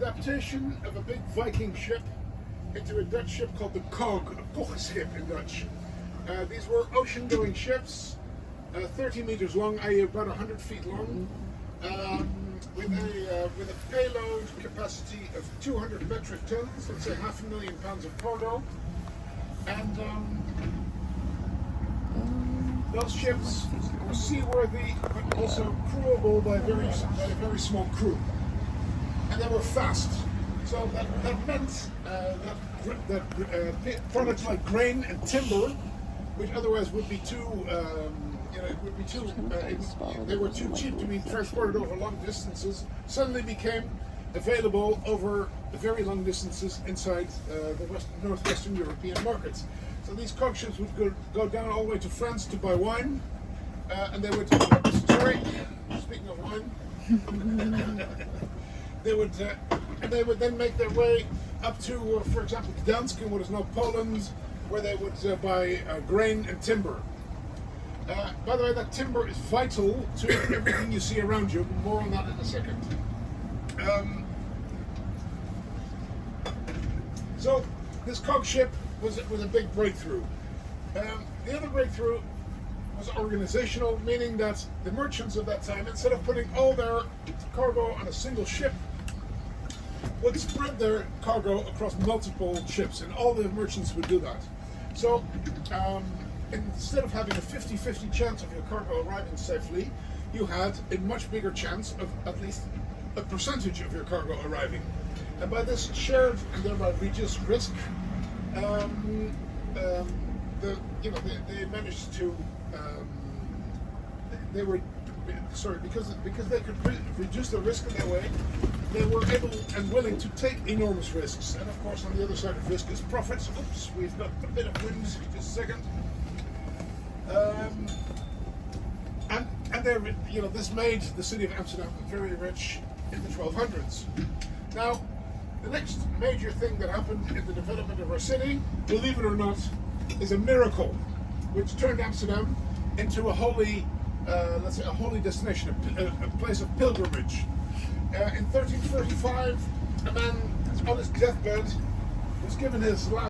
adaptation of a big Viking ship into a Dutch ship called the Kog, a bochtschip in Dutch. These were ocean-going ships, 30 meters long, i.e. about 100 feet long, with a payload capacity of 200 metric tons, let's say 500,000 pounds of cargo. And those ships were seaworthy, but also crewable by a very small crew. And they were fast. So that meant that products like grain and timber, which otherwise would be too, they were too cheap to be transported over long distances, suddenly became available over very long distances inside the northwestern European markets. So these Kog ships would go down all the way to France to buy wine, and they would. Sorry, speaking of wine, they would then make their way up to, for example, Gdansk in what is now Poland, where they would buy grain and timber. By the way, that timber is vital to everything you see around you. More on that in a second. So this Kog ship was a big breakthrough. The other breakthrough was organizational, meaning that the merchants of that time, instead of putting all their cargo on a single ship, would spread their cargo across multiple ships, and all the merchants would do that. So instead of having a 50-50 chance of your cargo arriving safely, you had a much bigger chance of at least a percentage of your cargo arriving. And by this shared and thereby reduced risk, they managed to because they could reduce the risk in their way, they were able and willing to take enormous risks. And of course, on the other side of risk is profits. Oops, we've got a bit of wind. Just a second. And this made the city of Amsterdam very rich in the 1200s. Now, the next major thing that happened in the development of our city, believe it or not, is a miracle, which turned Amsterdam into a holy destination, a place of pilgrimage. In 1335, a man on his deathbed was given his last